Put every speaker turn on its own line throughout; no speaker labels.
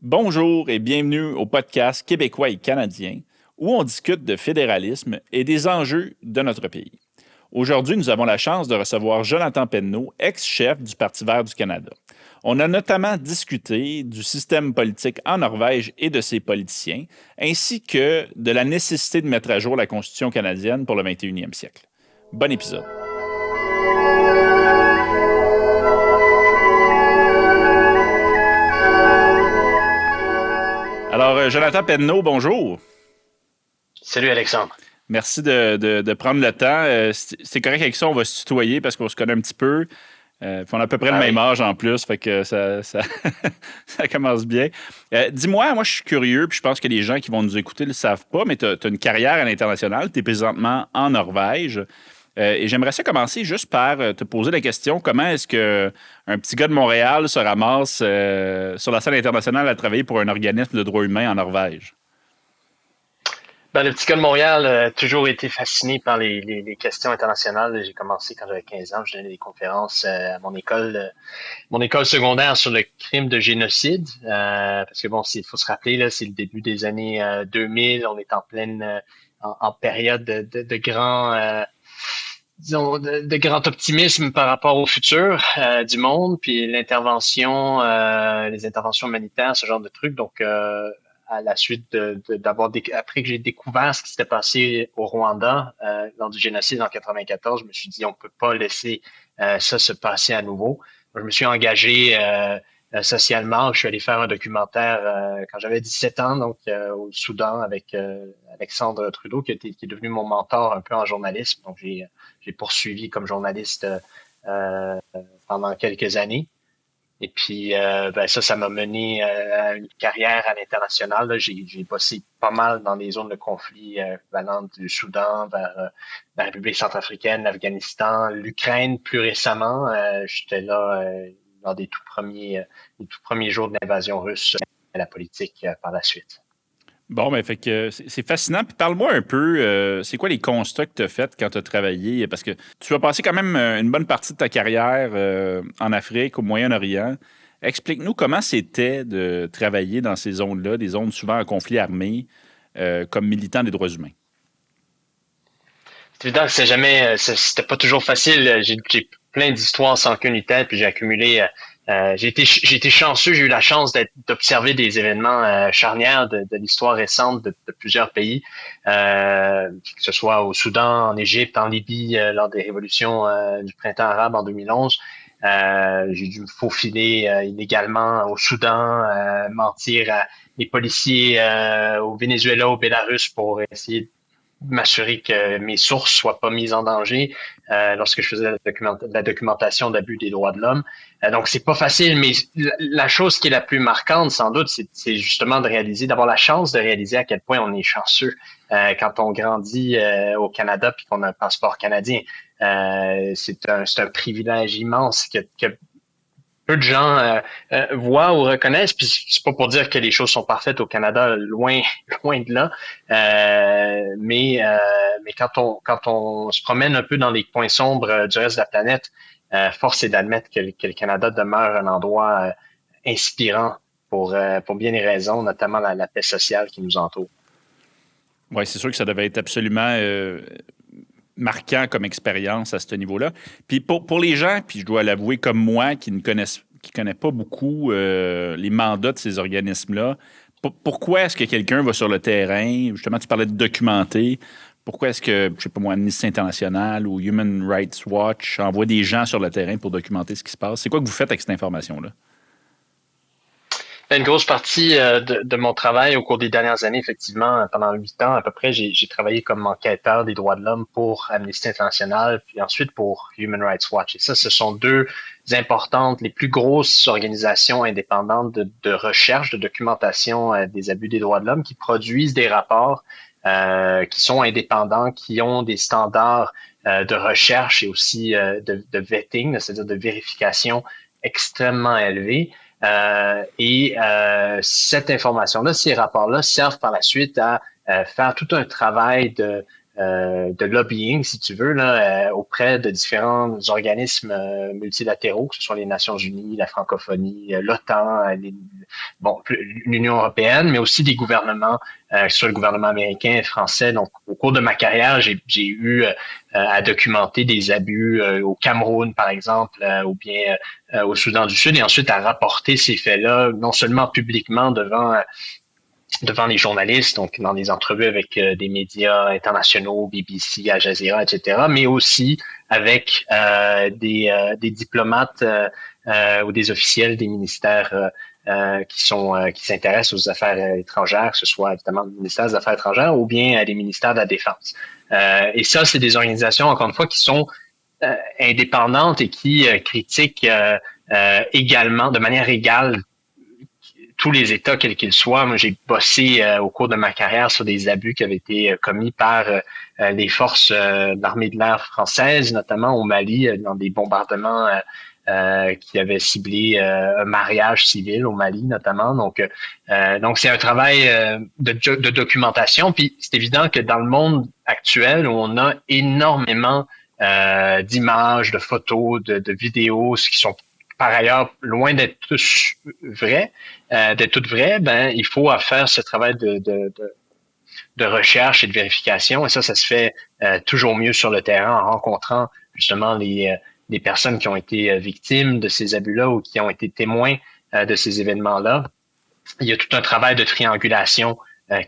Bonjour et bienvenue au podcast québécois et canadien où on discute de fédéralisme et des enjeux de notre pays. Aujourd'hui, nous avons la chance de recevoir Jonathan Penneau, ex-chef du Parti vert du Canada. On a notamment discuté du système politique en Norvège et de ses politiciens, ainsi que de la nécessité de mettre à jour la Constitution canadienne pour le 21e siècle. Bon épisode. Alors, Jonathan Penneau, bonjour.
Salut Alexandre.
Merci de prendre le temps. C'est correct avec ça, on va se tutoyer parce qu'on se connaît un petit peu. Puis on a à peu près le même âge en plus, fait que ça commence bien. Dis-moi, moi je suis curieux, puis je pense que les gens qui vont nous écouter ne le savent pas, mais tu as une carrière à l'international, tu es présentement en Norvège. Et j'aimerais ça commencer juste par te poser la question, comment est-ce qu'un petit gars de Montréal se ramasse sur la scène internationale à travailler pour un organisme de droits humains en Norvège?
Le petit gars de Montréal a toujours été fasciné par les questions internationales. J'ai commencé quand j'avais 15 ans, je donnais des conférences à mon école secondaire sur le crime de génocide. Parce que bon, il faut se rappeler, là, c'est le début des années 2000, on est en pleine en période de grand disons, de grand optimisme par rapport au futur du monde, puis les interventions humanitaires, ce genre de trucs. Donc, à la suite après que j'ai découvert ce qui s'était passé au Rwanda lors du génocide en 94, je me suis dit on peut pas laisser ça se passer à nouveau. Je me suis engagé socialement. Je suis allé faire un documentaire quand j'avais 17 ans, donc au Soudan avec Alexandre Trudeau, qui est devenu mon mentor un peu en journalisme. Donc j'ai poursuivi comme journaliste pendant quelques années. Et puis ça m'a mené à une carrière à l'international. Là, j'ai bossé pas mal dans des zones de conflit allant du Soudan vers la République centrafricaine, l'Afghanistan, l'Ukraine plus récemment. J'étais là lors des tout premiers jours de l'invasion russe à la politique par la suite.
Bon, ben, fait que c'est fascinant. Puis parle-moi un peu, c'est quoi les constats que tu as faits quand tu as travaillé? Parce que tu as passé quand même une bonne partie de ta carrière en Afrique, au Moyen-Orient. Explique-nous comment c'était de travailler dans ces zones-là, des zones souvent en conflit armé, comme militant des droits humains.
C'est évident que c'était pas toujours facile. J'ai plein d'histoires sans queue ni tête, puis j'ai accumulé. J'ai été chanceux, j'ai eu la chance d'observer des événements charnières de l'histoire récente de plusieurs pays, que ce soit au Soudan, en Égypte, en Libye, lors des révolutions du printemps arabe en 2011. J'ai dû me faufiler illégalement au Soudan, mentir à les policiers au Venezuela, au Bélarus pour essayer m'assurer que mes sources soient pas mises en danger lorsque je faisais la documentation d'abus des droits de l'homme. Donc, c'est pas facile, mais la chose qui est la plus marquante, sans doute, c'est justement d'avoir la chance de réaliser à quel point on est chanceux quand on grandit au Canada puis qu'on a un passeport canadien. C'est un privilège immense que peu de gens voient ou reconnaissent. Puis c'est pas pour dire que les choses sont parfaites au Canada, loin de là. Mais quand on se promène un peu dans les coins sombres du reste de la planète, force est d'admettre que le Canada demeure un endroit inspirant pour bien des raisons, notamment la paix sociale qui nous entoure.
Oui, c'est sûr que ça devait être absolument marquant comme expérience à ce niveau-là. Puis pour les gens, puis je dois l'avouer comme moi, qui connaissent pas beaucoup les mandats de ces organismes-là, pourquoi est-ce que quelqu'un va sur le terrain? Justement, tu parlais de documenter. Pourquoi est-ce que, je sais pas moi, Amnesty International ou Human Rights Watch envoie des gens sur le terrain pour documenter ce qui se passe? C'est quoi que vous faites avec cette information-là?
Une grosse partie de mon travail au cours des dernières années, effectivement, pendant 8 ans à peu près, j'ai travaillé comme enquêteur des droits de l'homme pour Amnesty International, puis ensuite pour Human Rights Watch. Et ça, ce sont deux importantes, les plus grosses organisations indépendantes de recherche, de documentation des abus des droits de l'homme qui produisent des rapports qui sont indépendants, qui ont des standards de recherche et aussi de vetting, c'est-à-dire de vérification extrêmement élevés. Cette information-là, ces rapports-là servent par la suite à faire tout un travail de lobbying, si tu veux, là, auprès de différents organismes multilatéraux, que ce soit les Nations Unies, la francophonie, l'OTAN, l'Union européenne, mais aussi des gouvernements, que ce soit le gouvernement américain et français. Donc, au cours de ma carrière, j'ai eu à documenter des abus au Cameroun, par exemple, ou bien au Soudan du Sud, et ensuite à rapporter ces faits-là, non seulement publiquement devant les journalistes, donc dans des entrevues avec des médias internationaux, BBC, Al Jazeera, etc., mais aussi avec des diplomates ou des officiels des ministères qui s'intéressent aux affaires étrangères, que ce soit évidemment le ministère des Affaires étrangères ou bien les ministères de la Défense. Et ça, c'est des organisations, encore une fois, qui sont indépendantes et qui critiquent également, de manière égale, tous les États, quels qu'ils soient. Moi, j'ai bossé au cours de ma carrière sur des abus qui avaient été commis par les forces de l'armée de l'air française, notamment au Mali, dans des bombardements qui avaient ciblé un mariage civil au Mali, notamment. Donc c'est un travail de documentation. Puis c'est évident que dans le monde actuel, où on a énormément d'images, de photos, de vidéos, ce qui sont par ailleurs, loin d'être tous vrais, d'être toutes vraies, ben il faut faire ce travail de recherche et de vérification. Et ça se fait toujours mieux sur le terrain en rencontrant justement les personnes qui ont été victimes de ces abus-là ou qui ont été témoins de ces événements-là. Il y a tout un travail de triangulation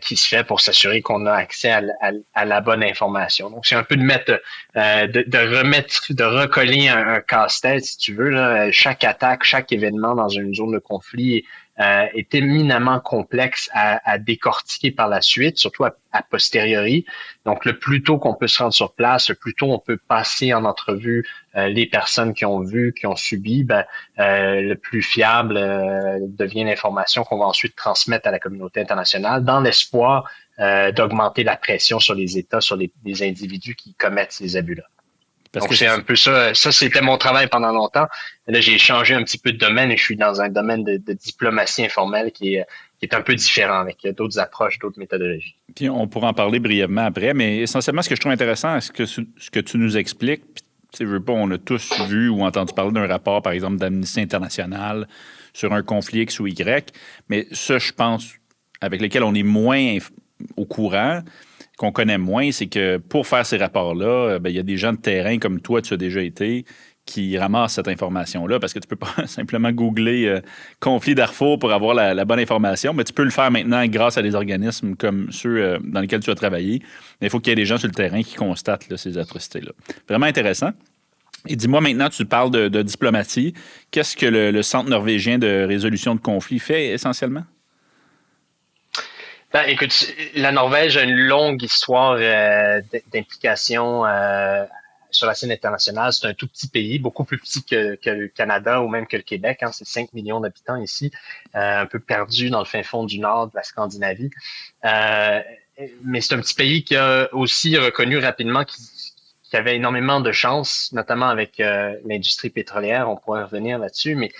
qui se fait pour s'assurer qu'on a accès à la bonne information. Donc, c'est un peu de mettre, de recoller un casse-tête, si tu veux. Là. Chaque attaque, chaque événement dans une zone de conflit est éminemment complexe à décortiquer par la suite, surtout a posteriori. Donc, le plus tôt qu'on peut se rendre sur place, le plus tôt on peut passer en entrevue les personnes qui ont vu, qui ont subi, le plus fiable devient l'information qu'on va ensuite transmettre à la communauté internationale dans l'espoir d'augmenter la pression sur les États, sur les individus qui commettent ces abus-là. Donc, c'est un peu ça. Ça, c'était mon travail pendant longtemps. Là, j'ai changé un petit peu de domaine et je suis dans un domaine de diplomatie informelle qui est un peu différent avec d'autres approches, d'autres méthodologies.
Puis on pourra en parler brièvement après, mais essentiellement, ce que je trouve intéressant, ce que tu nous expliques, puis, je veux pas, on a tous vu ou entendu parler d'un rapport, par exemple, d'Amnesty International sur un conflit X ou Y, mais ça, je pense, avec lesquels on est moins au courant, qu'on connaît moins, c'est que pour faire ces rapports-là, il y a des gens de terrain comme toi, tu as déjà été, qui ramassent cette information-là, parce que tu peux pas simplement googler conflit Darfour pour avoir la bonne information, mais tu peux le faire maintenant grâce à des organismes comme ceux dans lesquels tu as travaillé. Mais il faut qu'il y ait des gens sur le terrain qui constatent là, ces atrocités-là. Vraiment intéressant. Et dis-moi maintenant, tu parles de diplomatie. Qu'est-ce que le Centre norvégien de résolution de conflits fait essentiellement?
Écoute, la Norvège a une longue histoire d'implication sur la scène internationale. C'est un tout petit pays, beaucoup plus petit que le Canada ou même que le Québec. Hein. C'est 5 millions d'habitants ici, un peu perdu dans le fin fond du nord de la Scandinavie. Mais c'est un petit pays qui a aussi reconnu rapidement qu'il avait énormément de chance, notamment avec l'industrie pétrolière. On pourrait revenir là-dessus, mais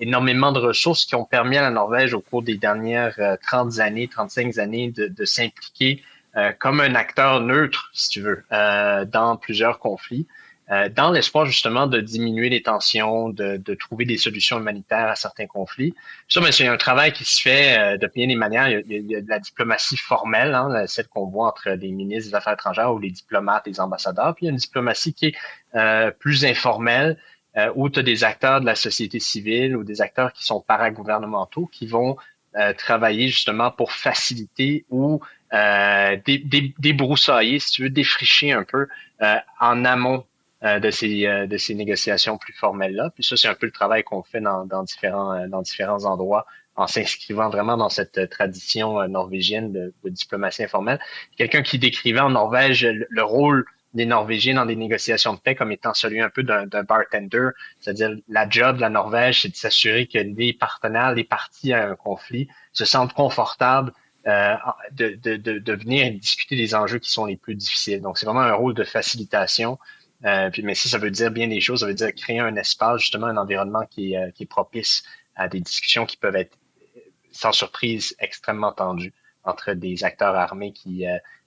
énormément de ressources qui ont permis à la Norvège au cours des dernières 30 années, 35 années de s'impliquer comme un acteur neutre, si tu veux, dans plusieurs conflits, dans l'espoir justement de diminuer les tensions, de trouver des solutions humanitaires à certains conflits. Ça, mais c'est un travail qui se fait de bien des manières. Il y a de la diplomatie formelle, hein, celle qu'on voit entre les ministres des Affaires étrangères ou les diplomates, les ambassadeurs. Puis il y a une diplomatie qui est plus informelle, où tu as des acteurs de la société civile ou des acteurs qui sont paragouvernementaux qui vont travailler justement pour faciliter ou débroussailler, si tu veux, défricher un peu en amont de ces négociations plus formelles-là. Puis ça, c'est un peu le travail qu'on fait dans différents endroits en s'inscrivant vraiment dans cette tradition norvégienne de diplomatie informelle. Quelqu'un qui décrivait en Norvège le rôle des Norvégiens dans des négociations de paix comme étant celui un peu d'un bartender, c'est-à-dire la job de la Norvège, c'est de s'assurer que les partenaires, les parties à un conflit se sentent confortables de venir discuter des enjeux qui sont les plus difficiles. Donc, c'est vraiment un rôle de facilitation. Mais ça veut dire bien des choses. Ça veut dire créer un espace, justement, un environnement qui est propice à des discussions qui peuvent être, sans surprise, extrêmement tendues entre des acteurs armés qui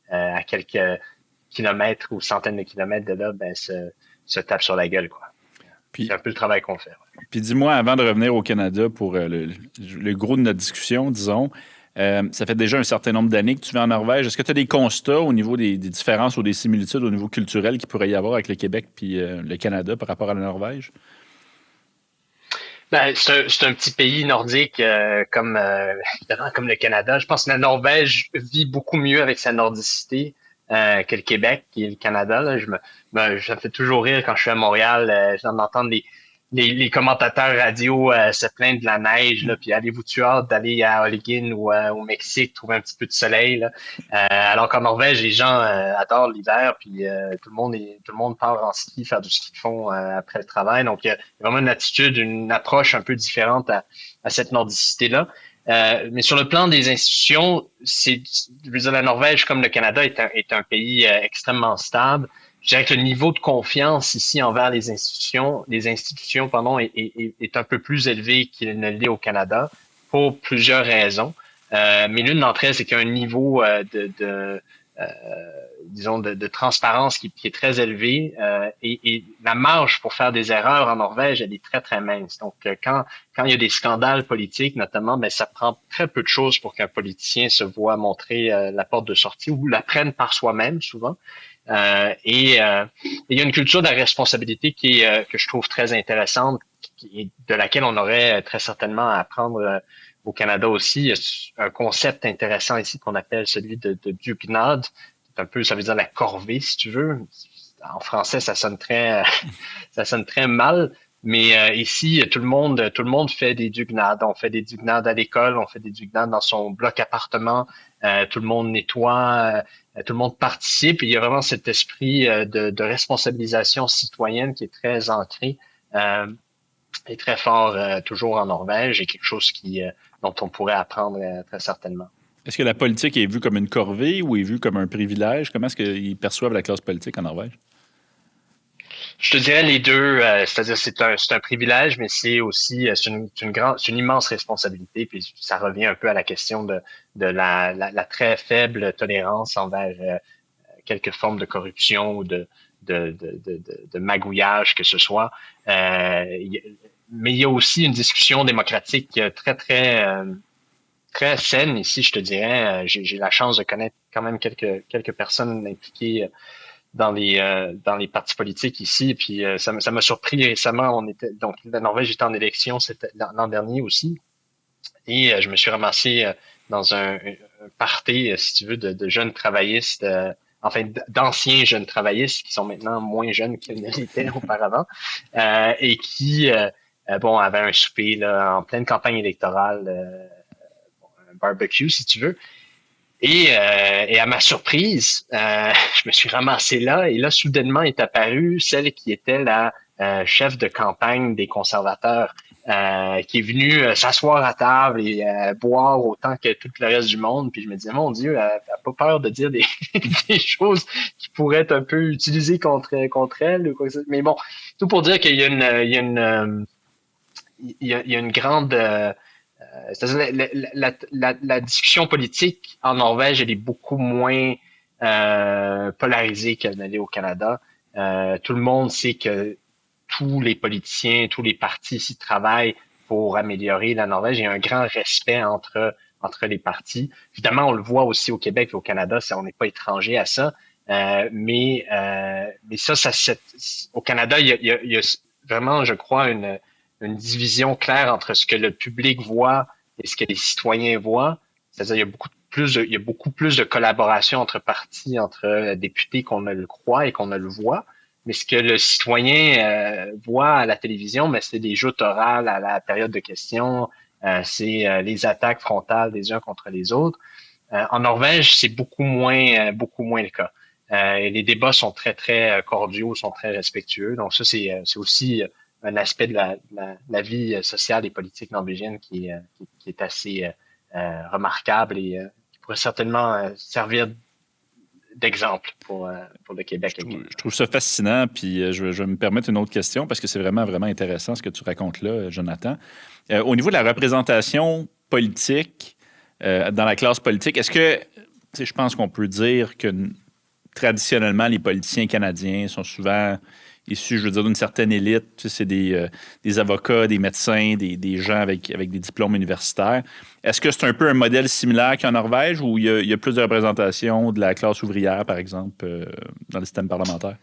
à quelques kilomètres ou centaines de kilomètres de là, se tape sur la gueule, quoi.
Puis,
c'est un peu le travail qu'on fait.
Puis dis-moi, avant de revenir au Canada pour le gros de notre discussion, disons, ça fait déjà un certain nombre d'années que tu vis en Norvège. Est-ce que tu as des constats au niveau des différences ou des similitudes au niveau culturel qu'il pourrait y avoir avec le Québec puis le Canada par rapport à la Norvège?
C'est un petit pays nordique évidemment comme le Canada. Je pense que la Norvège vit beaucoup mieux avec sa nordicité que le Québec et le Canada. Là. Ça me fait toujours rire quand je suis à Montréal, d'entendre les commentateurs radio se plaindre de la neige, là, puis avez-vous-tu hâte d'aller à Holguín ou au Mexique trouver un petit peu de soleil, là? Alors qu'en Norvège, les gens adorent l'hiver, puis tout le monde part en ski, faire du ski de fond après le travail. Donc, il y a vraiment une attitude, une approche un peu différente à cette nordicité-là. Mais sur le plan des institutions, je veux dire, la Norvège, comme le Canada, est un pays extrêmement stable. Je dirais que le niveau de confiance ici envers les institutions, est un peu plus élevé qu'il ne l'est au Canada pour plusieurs raisons. Mais l'une d'entre elles, c'est qu'il y a un niveau disons, de transparence qui est très élevé et la marge pour faire des erreurs en Norvège, elle est très, très mince. Donc, quand il y a des scandales politiques, notamment, ça prend très peu de choses pour qu'un politicien se voit montrer la porte de sortie ou la prenne par soi-même, souvent. Il y a une culture de la responsabilité que je trouve très intéressante, de laquelle on aurait très certainement à apprendre au Canada aussi. Il y a un concept intéressant ici qu'on appelle celui de dugnad. C'est un peu, ça veut dire la corvée, si tu veux. En français, ça sonne très mal. Mais ici, tout le monde fait des dugnades. On fait des dugnades à l'école, on fait des dugnades dans son bloc appartement. Tout le monde nettoie, tout le monde participe. Et il y a vraiment cet esprit de responsabilisation citoyenne qui est très ancré et très fort toujours en Norvège et quelque chose dont on pourrait apprendre très certainement.
Est-ce que la politique est vue comme une corvée ou est vue comme un privilège? Comment est-ce qu'ils perçoivent la classe politique en Norvège?
Je te dirais les deux, c'est-à-dire c'est un privilège, mais c'est aussi c'est une immense responsabilité. Puis ça revient un peu à la question de la très faible tolérance envers quelques formes de corruption ou de magouillage que ce soit. Mais il y a aussi une discussion démocratique très saine ici, je te dirais. J'ai la chance de connaître quand même quelques personnes impliquées dans les partis politiques ici. Puis ça m'a surpris récemment. Donc la Norvège était en élection l'an dernier aussi, et je me suis ramassé dans un party, si tu veux, de jeunes travaillistes. Enfin, d'anciens jeunes travaillistes qui sont maintenant moins jeunes qu'ils ne l'étaient auparavant, et qui avaient un souper là, en pleine campagne électorale, un barbecue, si tu veux. Et à ma surprise, je me suis ramassé là, et là, soudainement est apparue celle qui était la chef de campagne des conservateurs, qui est venue s'asseoir à table et boire autant que tout le reste du monde. Puis je me disais, mon Dieu, elle n'a pas peur de dire des choses qui pourraient être un peu utilisées contre elle ou quoi que ce soit. Mais bon, tout pour dire qu'il y a une grande c'est-à-dire la discussion politique en Norvège, elle est beaucoup moins polarisée qu'elle ne l'est au Canada. Tout le monde sait que tous les politiciens, tous les partis ici travaillent pour améliorer la Norvège. Il y a un grand respect entre les partis. Évidemment, on le voit aussi au Québec et au Canada, on n'est pas étranger à ça. Mais au Canada, il y a vraiment, je crois, une division claire entre ce que le public voit et ce que les citoyens voient. C'est-à-dire, il y a beaucoup plus de collaboration entre partis, entre députés qu'on ne le croit et qu'on ne le voit. Mais ce que le citoyen voit à la télévision, c'est des joutes orales à la période de questions, c'est les attaques frontales des uns contre les autres. En Norvège, c'est beaucoup moins le cas. Et les débats sont très, très cordiaux, sont très respectueux. Donc ça, c'est aussi un aspect de la vie sociale et politique norvégienne qui est assez remarquable et qui pourrait certainement servir d'exemple pour le Québec.
Je trouve ça fascinant, puis je vais me permettre une autre question parce que c'est vraiment, vraiment intéressant ce que tu racontes là, Jonathan. Au niveau de la représentation politique, dans la classe politique, est-ce que je pense qu'on peut dire que traditionnellement, les politiciens canadiens sont souvent issus, je veux dire, d'une certaine élite. C'est des avocats, des médecins, des gens avec des diplômes universitaires. Est-ce que c'est un peu un modèle similaire qu'en Norvège où il y a plus de représentation de la classe ouvrière, par exemple, dans le système parlementaire?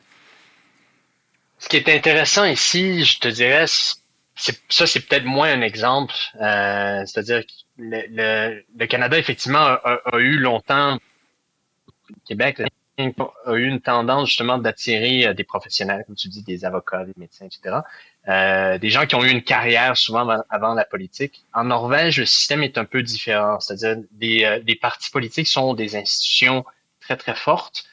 Ce qui est intéressant ici, je te dirais, c'est peut-être moins un exemple. C'est-à-dire que le Canada, effectivement, a eu longtemps, le Québec a eu une tendance justement d'attirer des professionnels, comme tu dis, des avocats, des médecins, etc. Des gens qui ont eu une carrière souvent avant la politique. En Norvège, le système est un peu différent. C'est-à-dire des partis politiques sont des institutions très, très fortes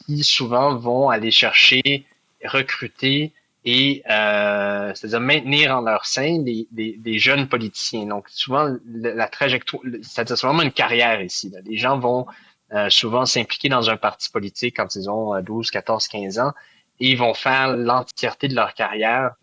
qui souvent vont aller chercher, recruter et c'est-à-dire maintenir en leur sein des jeunes politiciens. Donc souvent la trajectoire, c'est-à-dire c'est vraiment une carrière ici. Là. Les gens vont souvent s'impliquer dans un parti politique quand ils ont 12, 14, 15 ans et ils vont faire l'entièreté de leur carrière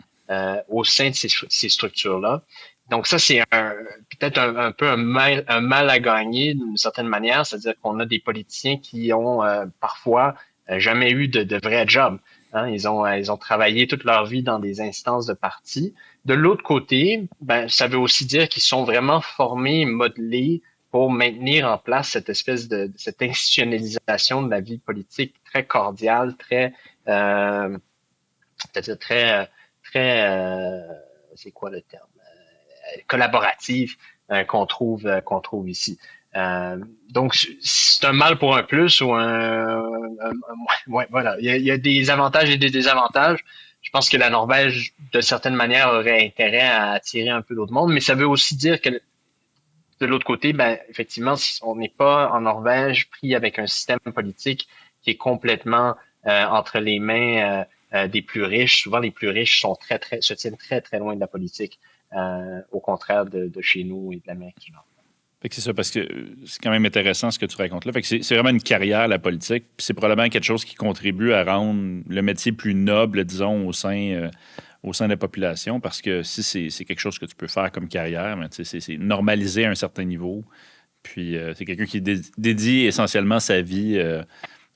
au sein de ces structures-là. Donc ça, c'est peut-être un peu un mal à gagner d'une certaine manière, c'est-à-dire qu'on a des politiciens qui ont parfois jamais eu de vrai job. Hein. Ils ont travaillé toute leur vie dans des instances de parti. De l'autre côté, ben, ça veut aussi dire qu'ils sont vraiment formés, modelés pour maintenir en place cette espèce cette institutionnalisation de la vie politique très cordiale, c'est-à-dire c'est quoi le terme? Collaborative qu'on trouve ici. Donc, c'est un mal pour un plus ou ouais, voilà. Il y a des avantages et des désavantages. Je pense que la Norvège, de certaine manière, aurait intérêt à attirer un peu d'autres monde, mais ça veut aussi dire que de l'autre côté, ben, effectivement, si on n'est pas en Norvège pris avec un système politique qui est complètement entre les mains des plus riches. Souvent, les plus riches se tiennent très, très loin de la politique, au contraire de chez nous et de l'Amérique du Nord.
Fait que c'est ça, parce que c'est quand même intéressant ce que tu racontes là. Fait que c'est vraiment une carrière, la politique. Puis c'est probablement quelque chose qui contribue à rendre le métier plus noble, disons, au sein de la population. Parce que si c'est quelque chose que tu peux faire comme carrière, mais c'est normalisé à un certain niveau. Puis c'est quelqu'un qui dédie essentiellement sa vie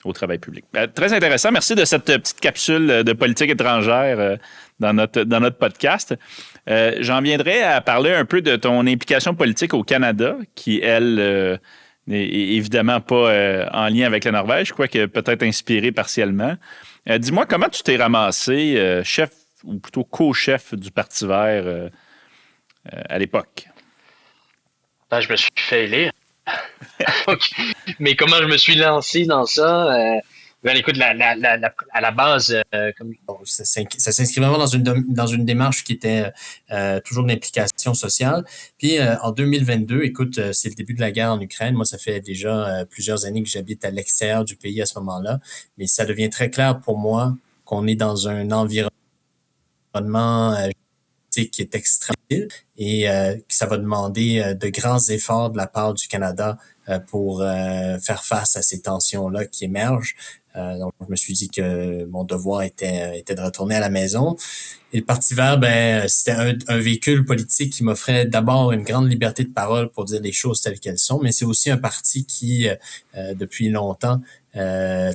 au travail public. Très intéressant. Merci de cette petite capsule de politique étrangère dans notre podcast. J'en viendrai à parler un peu de ton implication politique au Canada, qui, elle, n'est évidemment pas en lien avec la Norvège, quoique peut-être inspirée partiellement. Dis-moi, comment tu t'es ramassé chef, ou plutôt co-chef du Parti vert à l'époque?
Ben, je me suis fait élire. Mais comment je me suis lancé dans ça? Ben, écoute, à la base,
ça s'inscrit vraiment dans une démarche qui était toujours de l'implication sociale. Puis en 2022, écoute, c'est le début de la guerre en Ukraine. Moi, ça fait déjà plusieurs années que j'habite à l'extérieur du pays à ce moment-là. Mais ça devient très clair pour moi qu'on est dans un environnement qui est extrêmement et que ça va demander de grands efforts de la part du Canada pour faire face à ces tensions-là qui émergent. Donc, je me suis dit que mon devoir était de retourner à la maison. Et le Parti vert, ben, c'était un véhicule politique qui m'offrait d'abord une grande liberté de parole pour dire les choses telles qu'elles sont, mais c'est aussi un parti qui, depuis longtemps,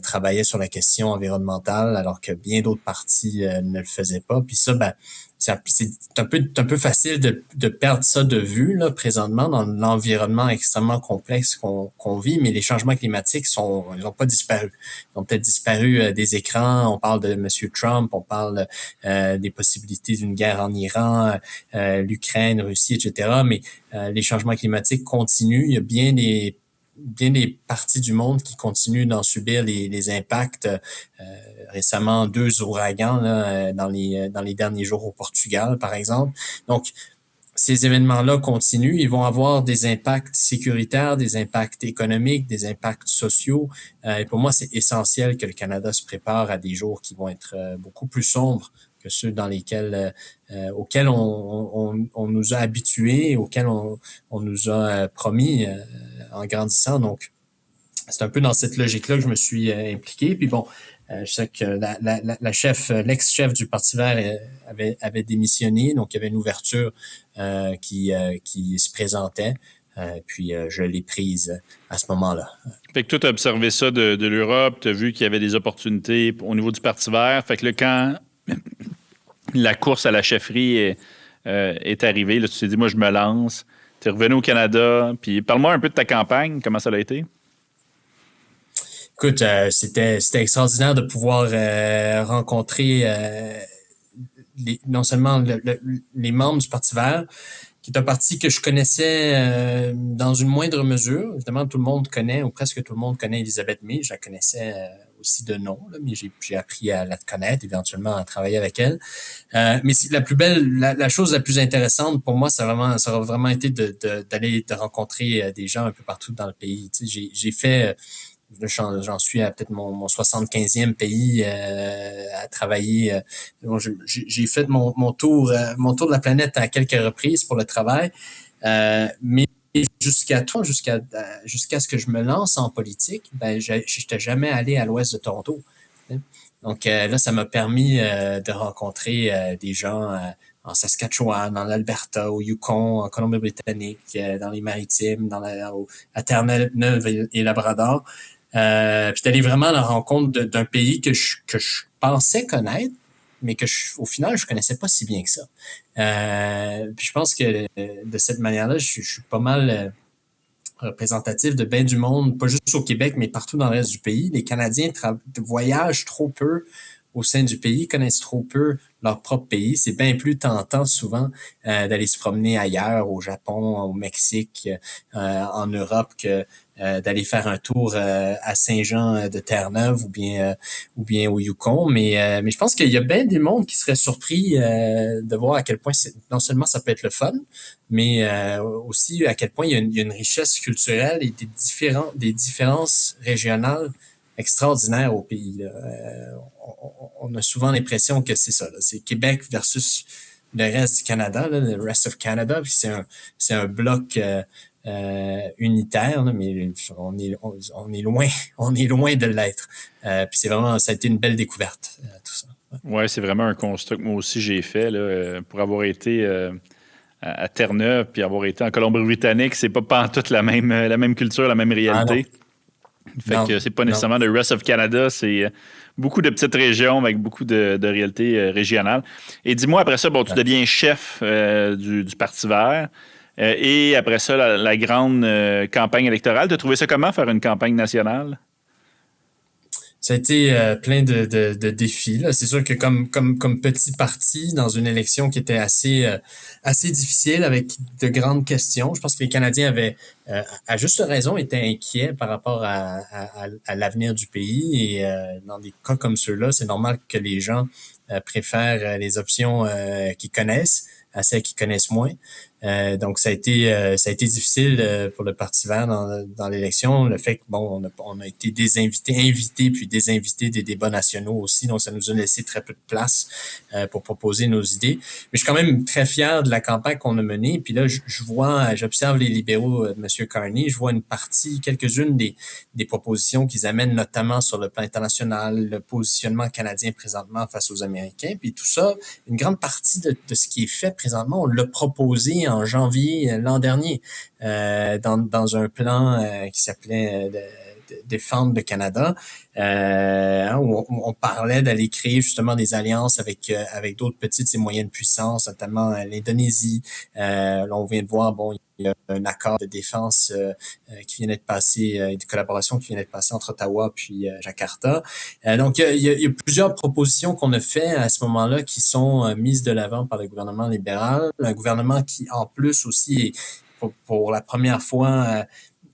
travaillait sur la question environnementale, alors que bien d'autres partis ne le faisaient pas. Puis ça, ben, c'est un peu facile de perdre ça de vue là, présentement dans l'environnement extrêmement complexe qu'on vit, mais les changements climatiques ils n'ont pas disparu. Ils ont peut-être disparu des écrans. On parle de M. Trump, on parle des possibilités d'une guerre en Iran, l'Ukraine, Russie, etc. Mais les changements climatiques continuent. Il y a bien des parties du monde qui continuent d'en subir les impacts. Récemment, 2 ouragans là, dans les derniers jours au Portugal, par exemple. Donc, ces événements-là continuent. Ils vont avoir des impacts sécuritaires, des impacts économiques, des impacts sociaux. Et pour moi, c'est essentiel que le Canada se prépare à des jours qui vont être beaucoup plus sombres que ceux auxquels on nous a habitués, auxquels on nous a promis en grandissant. Donc, c'est un peu dans cette logique-là que je me suis impliqué. Puis bon, je sais que l'ex-chef du Parti vert avait démissionné, donc il y avait une ouverture qui se présentait. Puis je l'ai prise à ce moment-là.
Fait que toi, tu as observé ça de l'Europe, tu as vu qu'il y avait des opportunités au niveau du Parti vert. Fait que là, quand la course à la chefferie est arrivée, là, tu t'es dit, moi, je me lance. Tu es revenu au Canada. Puis parle-moi un peu de ta campagne, comment ça a été?
Écoute, c'était extraordinaire de pouvoir rencontrer non seulement les membres du Parti vert, qui est un parti que je connaissais dans une moindre mesure. Évidemment, tout le monde connaît, ou presque tout le monde connaît Elisabeth May. Je la connaissais aussi de nom, là, mais j'ai appris à la connaître, éventuellement à travailler avec elle. Mais la plus belle, la chose la plus intéressante pour moi, ça a vraiment été d'aller de rencontrer des gens un peu partout dans le pays. Tu sais, j'ai fait j'en suis à peut-être mon 75e pays à travailler. J'ai fait mon tour de la planète à quelques reprises pour le travail. Mais jusqu'à ce que je me lance en politique, ben j'étais jamais allé à l'ouest de Toronto. Donc là, ça m'a permis de rencontrer des gens en Saskatchewan, en Alberta, au Yukon, en Colombie-Britannique, dans les Maritimes, à Terre-Neuve et Labrador. Puis d'aller vraiment à la rencontre d'un pays que je pensais connaître, mais que au final, je connaissais pas si bien que ça. Puis je pense que de cette manière-là, je suis pas mal représentatif de bien du monde, pas juste au Québec, mais partout dans le reste du pays. Les Canadiens voyagent trop peu au sein du pays, connaissent trop peu leur propre pays. C'est bien plus tentant souvent d'aller se promener ailleurs, au Japon, au Mexique, en Europe, que d'aller faire un tour à Saint-Jean de Terre-Neuve ou bien au Yukon. Mais je pense qu'il y a bien du monde qui serait surpris de voir à quel point non seulement ça peut être le fun, mais aussi à quel point il y a une richesse culturelle et des différences régionales extraordinaires au pays. Là. On a souvent l'impression que c'est ça. Là. C'est Québec versus le reste du Canada, là, le rest of Canada. Puis c'est un bloc unitaire, là, mais on est loin de l'être. Puis ça a été une belle découverte, tout ça.
Ouais, c'est vraiment un constat que moi aussi j'ai fait là, pour avoir été à Terre-Neuve puis avoir été en Colombie-Britannique. C'est pas pantoute la même culture, la même réalité. Fait que c'est pas nécessairement le rest of Canada, c'est beaucoup de petites régions avec beaucoup de réalités régionales. Et dis-moi, après ça, tu deviens chef du Parti vert. Et après ça, la grande campagne électorale. Tu as trouvé ça comment, faire une campagne nationale?
Ça a été plein de défis. Là. C'est sûr que comme petit parti dans une élection qui était assez difficile avec de grandes questions, je pense que les Canadiens avaient, à juste raison, été inquiets par rapport à l'avenir du pays. Et dans des cas comme ceux-là, c'est normal que les gens préfèrent les options qu'ils connaissent à celles qu'ils connaissent moins. Donc ça a été difficile pour le Parti vert dans l'élection. Le fait que on a été invités puis désinvités des débats nationaux aussi, donc ça nous a laissé très peu de place pour proposer nos idées. Mais je suis quand même très fier de la campagne qu'on a menée. Puis là, j'observe les libéraux de M. Carney, je vois quelques-unes des propositions qu'ils amènent, notamment sur le plan international, le positionnement canadien présentement face aux Américains. Puis tout ça, une grande partie de ce qui est fait présentement, on l'a proposé en janvier l'an dernier dans un plan qui s'appelait Défendre le Canada, où on parlait d'aller créer justement des alliances avec d'autres petites et moyennes puissances, notamment l'Indonésie. Là, on vient de voir, il y a un accord de défense qui vient d'être passé, de collaboration qui vient d'être passé entre Ottawa puis Jakarta. Donc, il y a plusieurs propositions qu'on a fait à ce moment-là qui sont mises de l'avant par le gouvernement libéral. Un gouvernement qui, en plus aussi, pour la première fois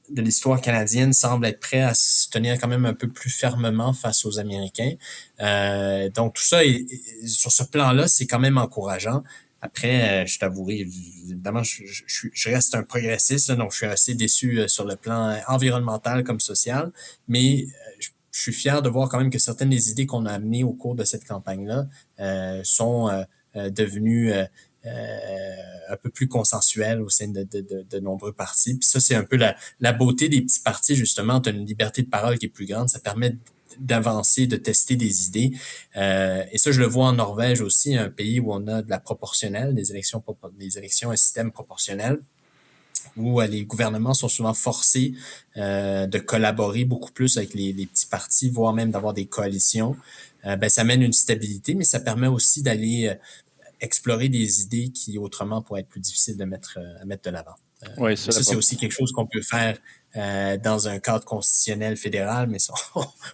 de l'histoire canadienne, semble être prêt à se tenir quand même un peu plus fermement face aux Américains. Donc, tout ça, sur ce plan-là, c'est quand même encourageant. Après, je t'avouerai, évidemment, je reste un progressiste, là, donc je suis assez déçu sur le plan environnemental comme social, mais je suis fier de voir quand même que certaines des idées qu'on a amenées au cours de cette campagne-là sont devenues un peu plus consensuelles au sein de nombreux partis. Puis ça, c'est un peu la beauté des petits partis, justement. Tu as une liberté de parole qui est plus grande. Ça permet d'avancer, de tester des idées. Et ça, je le vois en Norvège aussi, un pays où on a de la proportionnelle, des élections, un système proportionnel. où les gouvernements sont souvent forcés de collaborer beaucoup plus avec les petits partis, voire même d'avoir des coalitions. Ça mène une stabilité, mais ça permet aussi d'aller explorer des idées qui autrement pourraient être plus difficiles à mettre de l'avant.
Oui,
ça, c'est aussi quelque chose qu'on peut faire dans un cadre constitutionnel fédéral, mais ça,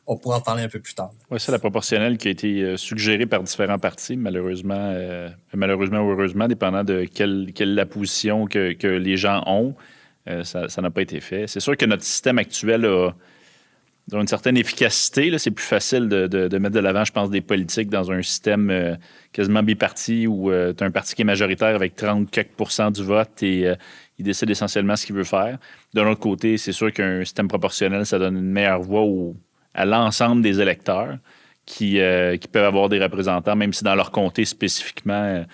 on pourra en parler un peu plus tard.
Oui, c'est la proportionnelle qui a été suggérée par différents partis, malheureusement ou heureusement, dépendant de quelle la position que les gens ont, ça n'a pas été fait. C'est sûr que notre système actuel a une certaine efficacité. Là, c'est plus facile de mettre de l'avant, je pense, des politiques dans un système quasiment biparti où tu as un parti qui est majoritaire avec 30 quelques % du vote et il décide essentiellement ce qu'il veut faire. D'un autre côté, c'est sûr qu'un système proportionnel, ça donne une meilleure voix à l'ensemble des électeurs qui peuvent avoir des représentants, même si dans leur comté spécifiquement...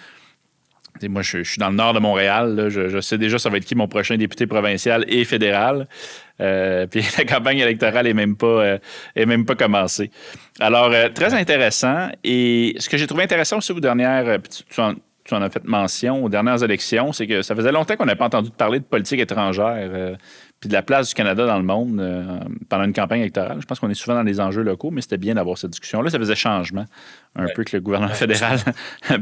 moi, je suis dans le nord de Montréal. Là, je sais déjà ça va être qui mon prochain député provincial et fédéral. Puis la campagne électorale est même pas commencée. Alors, très intéressant. Et ce que j'ai trouvé intéressant aussi aux dernières... Tu en as fait mention aux dernières élections, c'est que ça faisait longtemps qu'on n'avait pas entendu parler de politique étrangère puis de la place du Canada dans le monde pendant une campagne électorale. Je pense qu'on est souvent dans les enjeux locaux, mais c'était bien d'avoir cette discussion-là. Ça faisait changement un peu que le gouvernement fédéral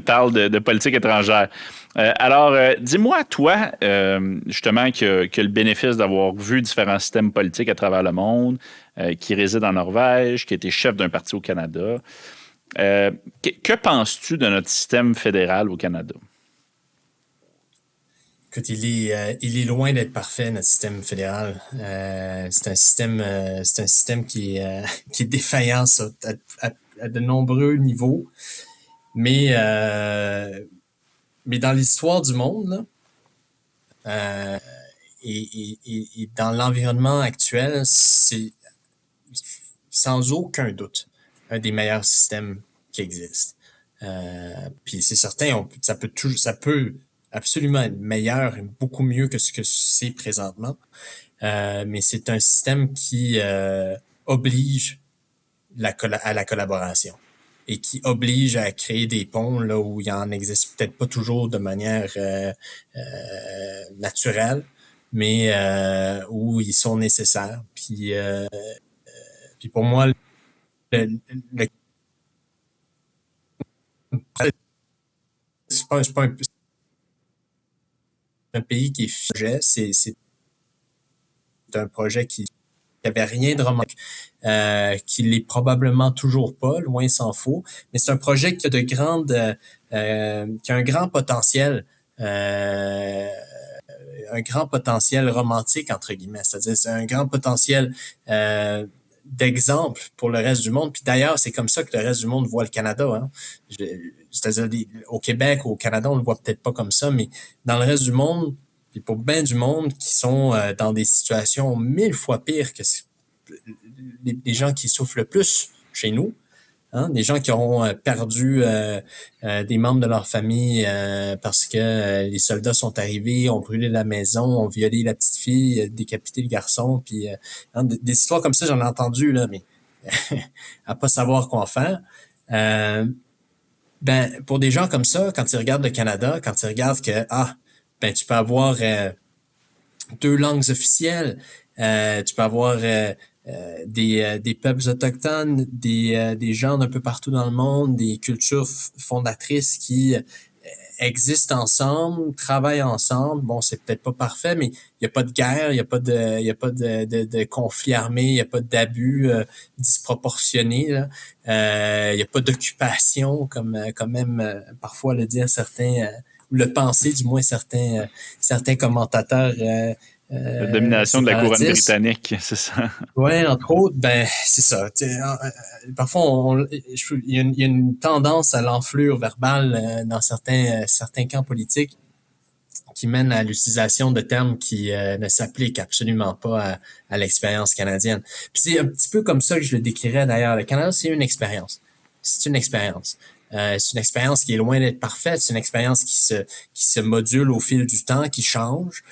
parle de politique étrangère. Alors, dis-moi, toi, justement, qui a le bénéfice d'avoir vu différents systèmes politiques à travers le monde, qui réside en Norvège, qui a été chef d'un parti au Canada, que penses-tu de notre système fédéral au Canada?
Écoute, il est loin d'être parfait, notre système fédéral. C'est un système qui est défaillant à de nombreux niveaux. Mais dans l'histoire du monde, là, et dans l'environnement actuel, c'est sans aucun doute un des meilleurs systèmes qui existent. Puis c'est certain, ça peut absolument être meilleur et beaucoup mieux que ce que c'est présentement. Mais c'est un système qui oblige à la collaboration et qui oblige à créer des ponts là où il y en existe peut-être pas toujours de manière naturelle, mais où ils sont nécessaires. Puis pour moi, c'est pas un pays qui est figé, c'est un projet qui n'avait rien de romantique, qui l'est probablement toujours pas, loin s'en faut, mais c'est un projet qui a qui a un grand potentiel, romantique entre guillemets, c'est-à-dire c'est un grand potentiel d'exemple pour le reste du monde. Puis d'ailleurs, c'est comme ça que le reste du monde voit le Canada. Hein. C'est-à-dire au Québec, au Canada, on le voit peut-être pas comme ça, mais dans le reste du monde, puis pour bien du monde qui sont dans des situations 1000 fois pires que les gens qui souffrent le plus chez nous, hein, des gens qui auront perdu des membres de leur famille parce que les soldats sont arrivés, ont brûlé la maison, ont violé la petite fille, décapité le garçon, puis hein, des histoires comme ça, j'en ai entendu là, mais à pas savoir quoi en faire. Pour des gens comme ça, quand ils regardent le Canada, quand ils regardent que tu peux avoir 2 langues officielles, tu peux avoir des peuples autochtones, des gens d'un peu partout dans le monde, des cultures fondatrices qui existent ensemble, travaillent ensemble. Bon, c'est peut-être pas parfait, mais il n'y a pas de guerre, il n'y a pas de conflit armé, il n'y a pas d'abus disproportionnés. Il n'y a pas d'occupation, comme même parfois le dire certains, ou le penser du moins certains commentateurs.
La domination de la couronne britannique, c'est ça.
Ouais, entre autres, c'est ça. Parfois, il y a une tendance à l'enflure verbale dans certains camps politiques qui mène à l'utilisation de termes qui ne s'appliquent absolument pas à l'expérience canadienne. Puis c'est un petit peu comme ça que je le décrirais d'ailleurs. Le Canada, c'est une expérience. C'est une expérience. C'est une expérience qui est loin d'être parfaite. C'est une expérience qui se module au fil du temps, qui change,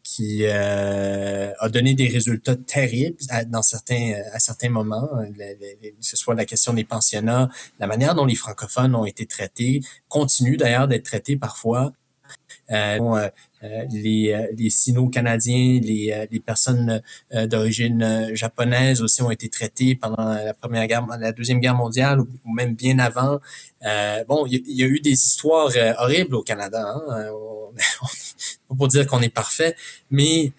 qui a donné des résultats terribles à certains moments. Que ce soit la question des pensionnats, la manière dont les francophones ont été traités, continuent d'ailleurs d'être traités parfois. les Sino-Canadiens, les personnes d'origine japonaise aussi ont été traitées pendant la Deuxième Guerre mondiale ou même bien avant. Il y a eu des histoires horribles au Canada. Hein? Pas pour dire qu'on est parfait, mais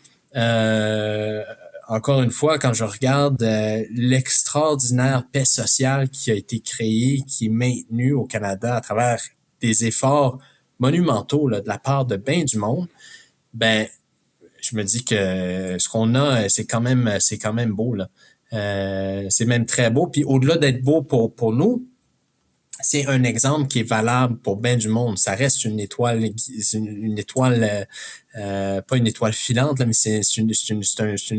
encore une fois, quand je regarde l'extraordinaire paix sociale qui a été créée, qui est maintenue au Canada à travers des efforts monumentaux là, de la part de bien du monde, ben je me dis que ce qu'on a, c'est quand même beau là. C'est même très beau. Puis au-delà d'être beau pour nous, c'est un exemple qui est valable pour bien du monde. Ça reste une étoile, pas une étoile filante, là, mais c'est une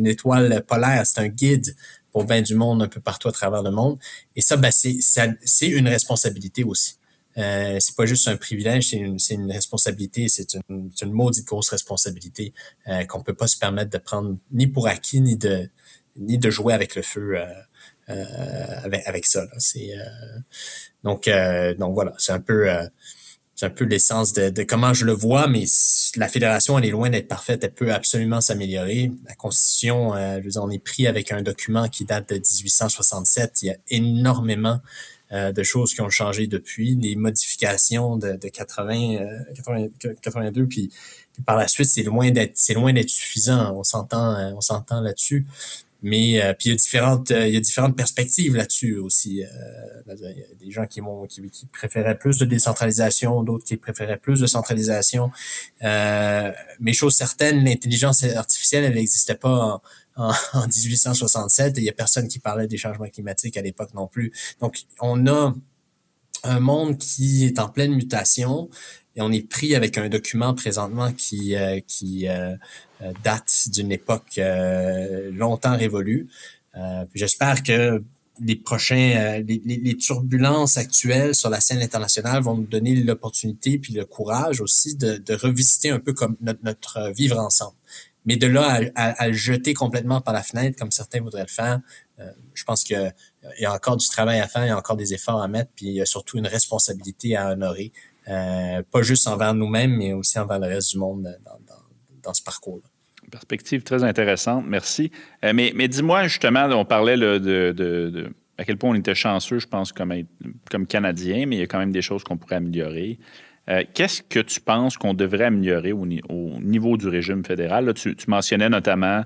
étoile polaire, c'est un guide pour bien du monde un peu partout à travers le monde. Et ça, c'est une responsabilité aussi. C'est pas juste un privilège, c'est une responsabilité, c'est une maudite grosse responsabilité qu'on peut pas se permettre de prendre ni pour acquis, ni de jouer avec le feu avec ça. Là. Donc voilà, c'est un peu l'essence de comment je le vois, mais la fédération, elle est loin d'être parfaite, elle peut absolument s'améliorer. La Constitution, je veux dire, on est pris avec un document qui date de 1867. Il y a énormément de choses qui ont changé depuis, les modifications de 82, puis par la suite, c'est loin d'être suffisant. On s'entend là-dessus. Mais puis il y a différentes perspectives là-dessus aussi. Il y a des gens qui préféraient plus de décentralisation, d'autres qui préféraient plus de centralisation. Mais chose certaine, l'intelligence artificielle, elle n'existait pas en 1867 et il y a personne qui parlait des changements climatiques à l'époque non plus. Donc on a un monde qui est en pleine mutation et on est pris avec un document présentement qui date d'une époque longtemps révolue. Puis j'espère que les turbulences actuelles sur la scène internationale vont nous donner l'opportunité puis le courage aussi de revisiter un peu comme notre vivre ensemble. Mais de là à le jeter complètement par la fenêtre, comme certains voudraient le faire, je pense qu'il y a encore du travail à faire, il y a encore des efforts à mettre, puis il y a surtout une responsabilité à honorer, pas juste envers nous-mêmes, mais aussi envers le reste du monde dans ce parcours-là.
Perspective très intéressante, merci. Mais dis-moi, justement, on parlait là, de à quel point on était chanceux, je pense, comme Canadien, mais il y a quand même des choses qu'on pourrait améliorer. Qu'est-ce que tu penses qu'on devrait améliorer au niveau du régime fédéral? Là, tu mentionnais notamment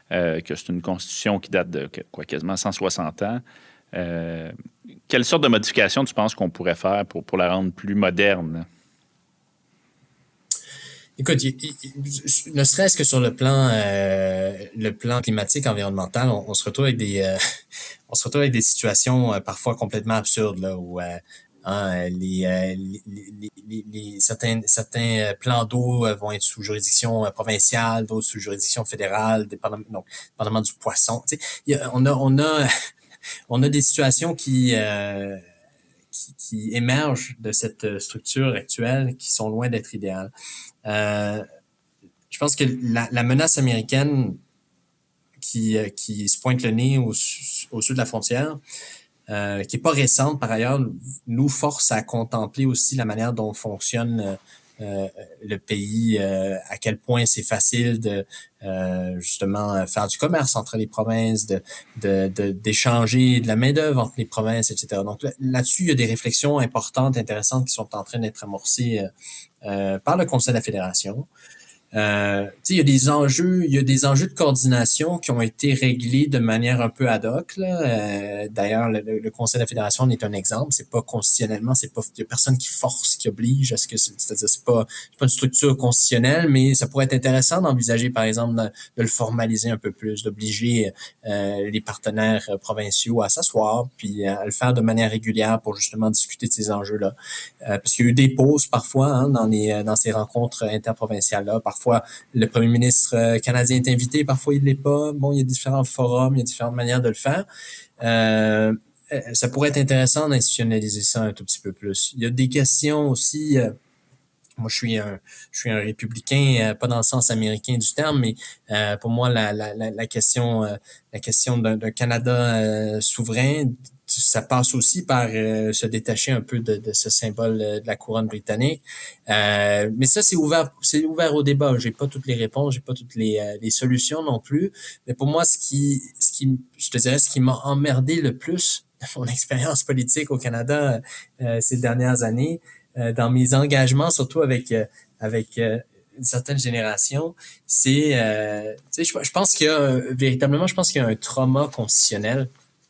que c'est une constitution qui date de quasiment 160 ans. Quelle sorte de modification tu penses qu'on pourrait faire pour la rendre plus moderne?
Écoute, ne serait-ce que sur le plan climatique, environnemental, on se retrouve avec des situations parfois complètement absurdes là où certains plans d'eau vont être sous juridiction provinciale, d'autres sous juridiction fédérale, dépendamment du poisson. Tu sais, on a des situations qui émergent de cette structure actuelle qui sont loin d'être idéales. Je pense que la menace américaine qui se pointe le nez au sud de la frontière, qui est pas récente par ailleurs, nous force à contempler aussi la manière dont fonctionne le pays, à quel point c'est facile de justement faire du commerce entre les provinces, d'échanger de la main-d'œuvre entre les provinces, etc. Donc là-dessus, il y a des réflexions importantes, intéressantes qui sont en train d'être amorcées par le Conseil de la Fédération. Il y a des enjeux de coordination qui ont été réglés de manière un peu ad hoc. Là. D'ailleurs, le Conseil de la Fédération est un exemple. C'est pas constitutionnellement, il y a personne qui force, qui oblige à ce que, c'est-à-dire c'est pas une structure constitutionnelle, mais ça pourrait être intéressant d'envisager, par exemple, de le formaliser un peu plus, d'obliger les partenaires provinciaux à s'asseoir, puis à le faire de manière régulière pour justement discuter de ces enjeux-là. Parce qu'il y a eu des pauses parfois dans ces rencontres interprovinciales-là. Parfois, le premier ministre canadien est invité, parfois il ne l'est pas. Bon, il y a différents forums, il y a différentes manières de le faire. Ça pourrait être intéressant d'institutionnaliser ça un tout petit peu plus. Il y a des questions aussi. Moi, je suis un républicain, pas dans le sens américain du terme, mais pour moi, la question d'un Canada souverain, ça passe aussi par se détacher un peu de ce symbole de la couronne britannique. Mais ça, c'est ouvert au débat. J'ai pas toutes les réponses, j'ai pas toutes les solutions non plus. Mais pour moi, je te dirais, ce qui m'a emmerdé le plus de mon expérience politique au Canada ces dernières années, dans mes engagements, surtout avec une certaine génération, c'est, je pense qu'il y a véritablement, je pense qu'il y a un trauma constitutionnel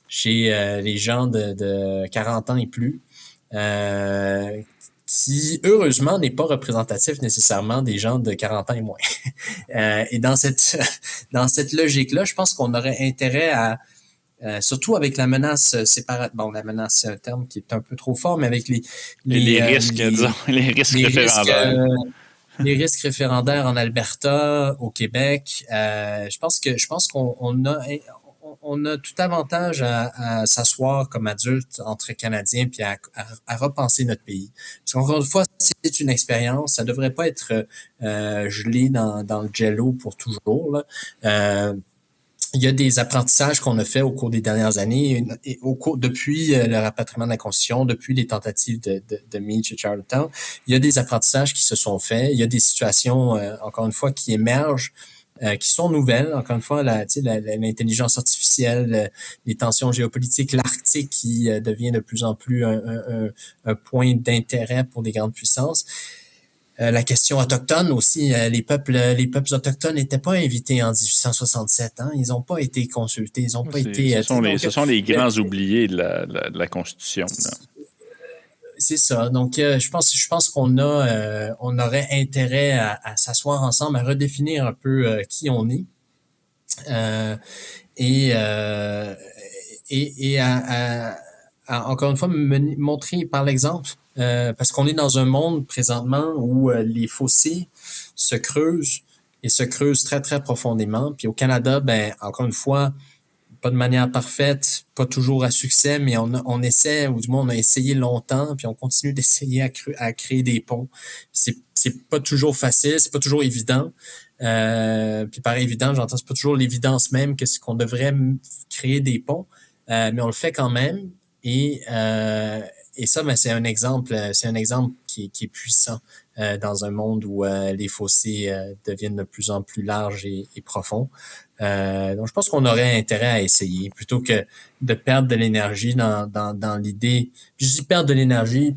chez les gens de 40 ans et plus, qui, heureusement, n'est pas représentatif nécessairement des gens de 40 ans et moins. Et dans cette logique-là, je pense qu'on aurait intérêt à, surtout avec la menace la menace, c'est un terme qui est un peu trop fort, mais avec
les risques, disons, les risques référendaires.
Les risques référendaires en Alberta, au Québec, je pense qu'on a tout avantage à s'asseoir comme adultes entre Canadiens puis à repenser notre pays. Parce qu'encore une fois, c'est une expérience, ça devrait pas être gelé dans le jello pour toujours, là. Il y a des apprentissages qu'on a fait au cours des dernières années, depuis le rapatriement de la Constitution, depuis les tentatives de Meach et Charlottetown. Il y a des apprentissages qui se sont faits. Il y a des situations, encore une fois, qui émergent, qui sont nouvelles. Encore une fois, l'intelligence artificielle, les tensions géopolitiques, l'Arctique qui devient de plus en plus un point d'intérêt pour des grandes puissances. La question autochtone aussi, les peuples autochtones n'étaient pas invités en 1867, hein? Ils n'ont pas été consultés, ils n'ont pas été.
Ce sont les grands oubliés de la Constitution. Là.
C'est ça. Donc, je pense qu'on on aurait intérêt à s'asseoir ensemble, à redéfinir un peu qui on est, et à encore une fois montrer par l'exemple. Parce qu'on est dans un monde présentement où les fossés se creusent et se creusent très, très profondément. Puis au Canada, encore une fois, pas de manière parfaite, pas toujours à succès, mais on essaie, ou du moins on a essayé longtemps, puis on continue d'essayer à créer des ponts. C'est pas toujours facile, c'est pas toujours évident. Puis par évident, j'entends c'est pas toujours l'évidence même qu'on devrait créer des ponts, mais on le fait quand même. Et ça, c'est un exemple qui est puissant dans un monde où les fossés deviennent de plus en plus larges et profonds. Donc, je pense qu'on aurait intérêt à essayer plutôt que de perdre de l'énergie dans l'idée. Puis je dis perdre de l'énergie.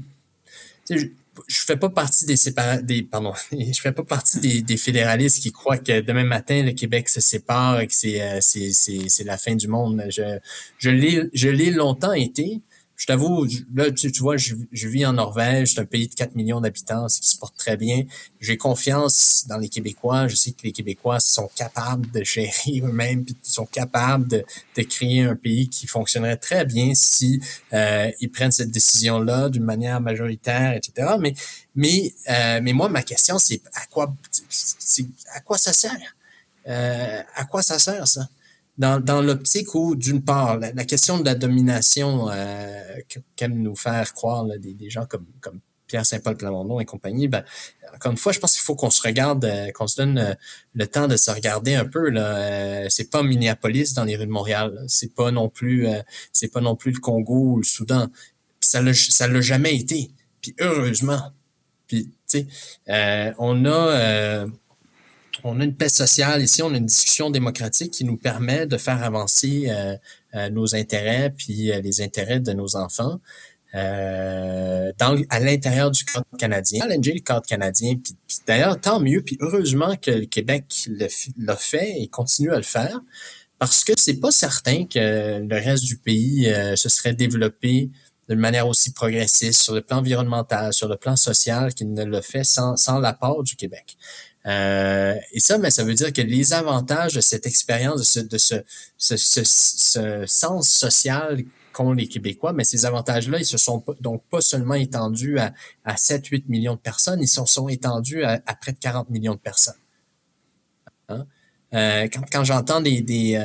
Tu sais, je fais pas partie je fais pas partie des fédéralistes qui croient que demain matin le Québec se sépare et que c'est la fin du monde. Je l'ai longtemps été. Je t'avoue, là, tu vois, je vis en Norvège, c'est un pays de 4 millions d'habitants, ce qui se porte très bien. J'ai confiance dans les Québécois. Je sais que les Québécois sont capables de gérer eux-mêmes, puis ils sont capables de créer un pays qui fonctionnerait très bien si ils prennent cette décision-là d'une manière majoritaire, etc. Mais moi, ma question, c'est à quoi ça sert? À quoi ça sert, ça? Dans l'optique où, d'une part, la question de la domination qu'aiment nous faire croire là, des gens comme Pierre Saint-Paul Plamondon et compagnie, encore une fois, je pense qu'il faut qu'on se regarde, qu'on se donne le temps de se regarder un peu. Là. C'est pas Minneapolis dans les rues de Montréal. Là. C'est pas non plus le Congo ou le Soudan. Puis ça l'a jamais été. Puis heureusement. Puis tu sais, on a une paix sociale ici, on a une discussion démocratique qui nous permet de faire avancer nos intérêts puis les intérêts de nos enfants à l'intérieur du cadre canadien, challenger le cadre canadien. Puis d'ailleurs, tant mieux, puis heureusement que le Québec l'a fait et continue à le faire, parce que c'est pas certain que le reste du pays se serait développé d'une manière aussi progressiste sur le plan environnemental, sur le plan social qu'il ne l'a fait sans l'apport du Québec. Et ça, mais ça veut dire que les avantages de cette expérience, de ce sens social qu'ont les Québécois, mais ces avantages-là, ils se sont donc pas seulement étendus à 7-8 millions de personnes, ils se sont étendus à près de 40 millions de personnes. Hein? Quand j'entends des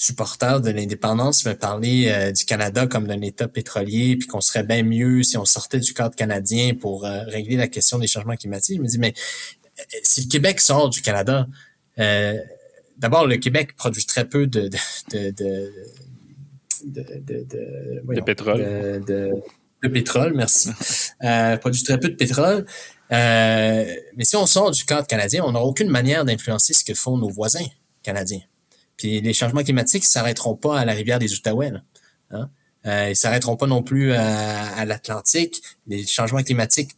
supporters de l'indépendance me parler du Canada comme d'un État pétrolier, puis qu'on serait bien mieux si on sortait du cadre canadien pour régler la question des changements climatiques. Je me dis, mais si le Québec sort du Canada, d'abord, le Québec produit très peu de
pétrole.
De pétrole, merci. Produit très peu de pétrole. Mais si on sort du cadre canadien, on n'aura aucune manière d'influencer ce que font nos voisins canadiens. Puis les changements climatiques ne s'arrêteront pas à la rivière des Outaouais. Hein? Ils ne s'arrêteront pas non plus à l'Atlantique. Les changements climatiques,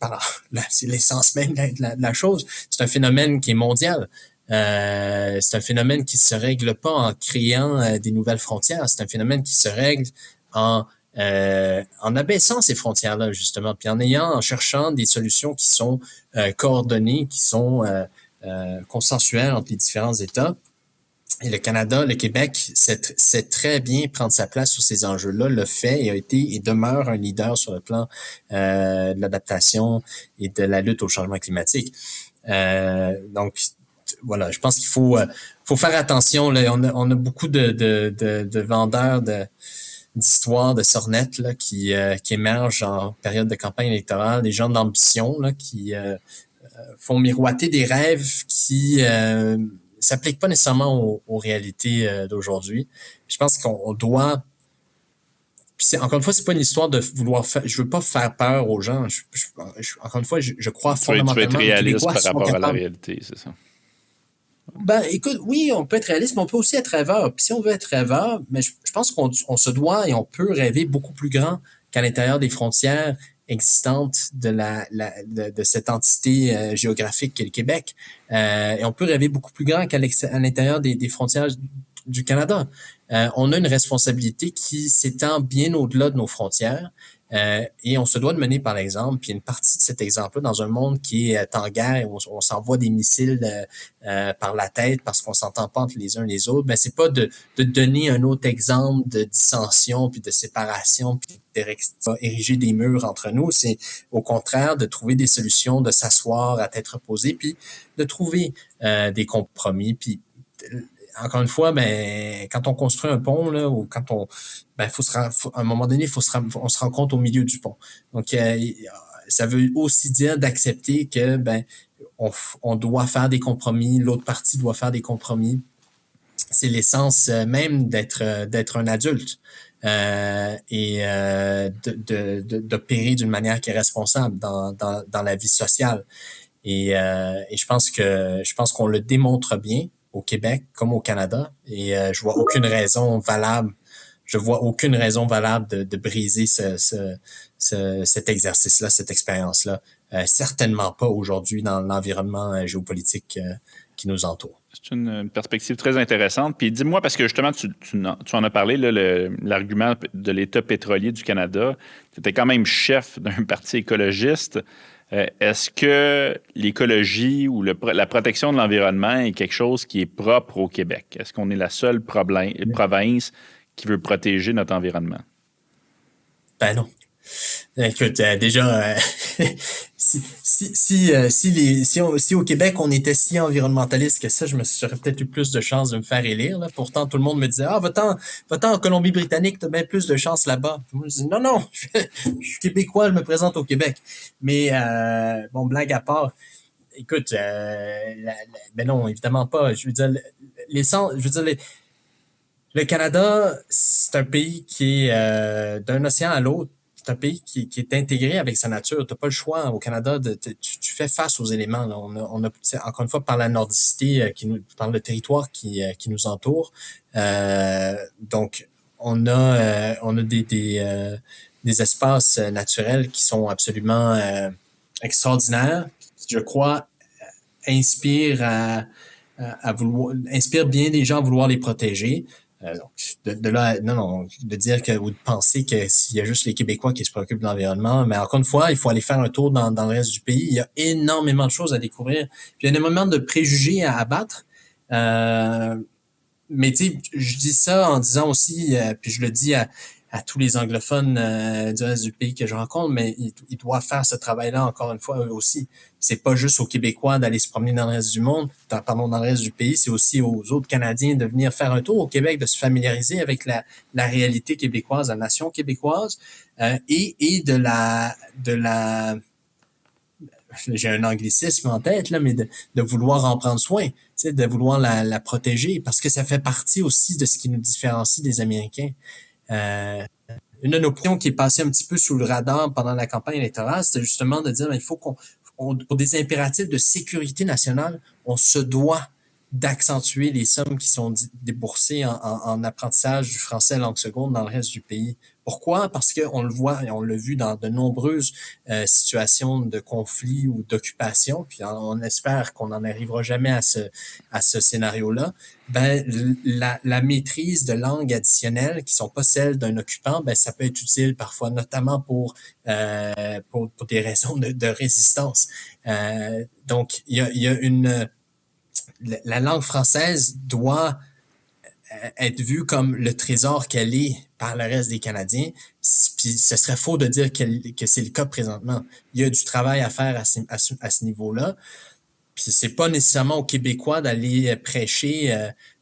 c'est l'essence même de la chose. C'est un phénomène qui est mondial. C'est un phénomène qui se règle pas en créant des nouvelles frontières. C'est un phénomène qui se règle en abaissant ces frontières-là, justement, puis en cherchant des solutions qui sont coordonnées, qui sont consensuelles entre les différents États. Et le Canada, le Québec, sait très bien prendre sa place sur ces enjeux-là, le fait et a été et demeure un leader sur le plan de l'adaptation et de la lutte au changement climatique. Donc, voilà, je pense qu'il faut faire attention. Là. On a beaucoup de vendeurs d'histoires, de sornettes là, qui émergent en période de campagne électorale, des gens d'ambition là, qui font miroiter des rêves qui s'appliquent pas nécessairement aux réalités d'aujourd'hui. Je pense qu'on doit... Puis encore une fois, c'est pas une histoire de vouloir faire... Je veux pas faire peur aux gens. Encore une fois, je crois fondamentalement...
Tu veux être réaliste par rapport à la réalité, c'est ça?
Ben, écoute, oui, on peut être réaliste, mais on peut aussi être rêveur. Puis si on veut être rêveur, mais je pense qu'on se doit et on peut rêver beaucoup plus grand qu'à l'intérieur des frontières existantes de cette entité géographique qu'est le Québec. Et on peut rêver beaucoup plus grand qu'à l'intérieur des frontières du Canada. On a une responsabilité qui s'étend bien au-delà de nos frontières. Et on se doit de mener par l'exemple. Puis une partie de cet exemple-là, dans un monde qui est en guerre, où on s'envoie des missiles par la tête parce qu'on s'entend pas entre les uns et les autres, ben c'est pas de donner un autre exemple de dissension puis de séparation puis d'ériger des murs entre nous. C'est au contraire de trouver des solutions, de s'asseoir à tête reposée puis de trouver des compromis. Puis encore une fois, ben quand on construit un pont là, ou quand à un moment donné, on se rend compte au milieu du pont. Donc ça veut aussi dire d'accepter que ben on doit faire des compromis, l'autre partie doit faire des compromis. C'est l'essence même d'être un adulte et d'opérer d'une manière qui est responsable dans la vie sociale. Et je pense qu'on le démontre bien au Québec comme au Canada. Et je vois aucune raison valable de briser cet exercice-là, cette expérience-là. Certainement pas aujourd'hui dans l'environnement géopolitique qui nous entoure.
C'est une perspective très intéressante. Puis dis-moi, parce que justement, tu en as parlé, là, l'argument de l'État pétrolier du Canada. Tu étais quand même chef d'un parti écologiste. Est-ce que l'écologie ou la protection de l'environnement est quelque chose qui est propre au Québec? Est-ce qu'on est la seule province qui veut protéger notre environnement?
Ben non. Écoute, déjà, si au Québec on était si environnementaliste que ça, j'aurais peut-être eu plus de chances de me faire élire. Là. Pourtant, tout le monde me disait va-t'en en Colombie-Britannique, t'as bien plus de chances là-bas. Moi, je dis non, je suis québécois, je me présente au Québec. Mais bon, blague à part, écoute, ben non, évidemment pas. Je veux dire, le Canada, c'est un pays qui est d'un océan à l'autre. C'est un pays qui est intégré avec sa nature. Tu n'as pas le choix au Canada. Tu fais face aux éléments. Là. On a encore une fois, par la nordicité, par le territoire qui nous entoure. Donc, on a des espaces naturels qui sont absolument extraordinaires. Je crois, inspire bien des gens à vouloir les protéger. Donc, de là, non, de dire que ou de penser que s'il y a juste les Québécois qui se préoccupent de l'environnement, mais encore une fois, il faut aller faire un tour dans le reste du pays. Il y a énormément de choses à découvrir. Puis il y a énormément de préjugés à abattre. Mais tu sais, je dis ça en disant aussi, puis je le dis à tous les anglophones du reste du pays que je rencontre, mais ils doivent faire ce travail-là encore une fois eux aussi. C'est pas juste aux Québécois d'aller se promener dans le reste du monde, dans le reste du pays, c'est aussi aux autres Canadiens de venir faire un tour au Québec, de se familiariser avec la réalité québécoise, la nation québécoise, et de la j'ai un anglicisme en tête, là, mais de vouloir en prendre soin, de vouloir la protéger, parce que ça fait partie aussi de ce qui nous différencie des Américains. Une de nos opinions qui est passée un petit peu sous le radar pendant la campagne électorale, c'était justement de dire il faut pour des impératifs de sécurité nationale, on se doit d'accentuer les sommes qui sont déboursées en apprentissage du français langue seconde dans le reste du pays. Pourquoi? Parce qu'on le voit et on l'a vu dans de nombreuses situations de conflit ou d'occupation, puis on espère qu'on n'en arrivera jamais à ce scénario-là. La maîtrise de langues additionnelles qui sont pas celles d'un occupant, ça peut être utile parfois, notamment pour des raisons de résistance. Donc, il y a la langue française doit être vue comme le trésor qu'elle est par le reste des Canadiens. Puis ce serait faux de dire que c'est le cas présentement. Il y a du travail à faire à ce niveau-là. Puis c'est pas nécessairement aux Québécois d'aller prêcher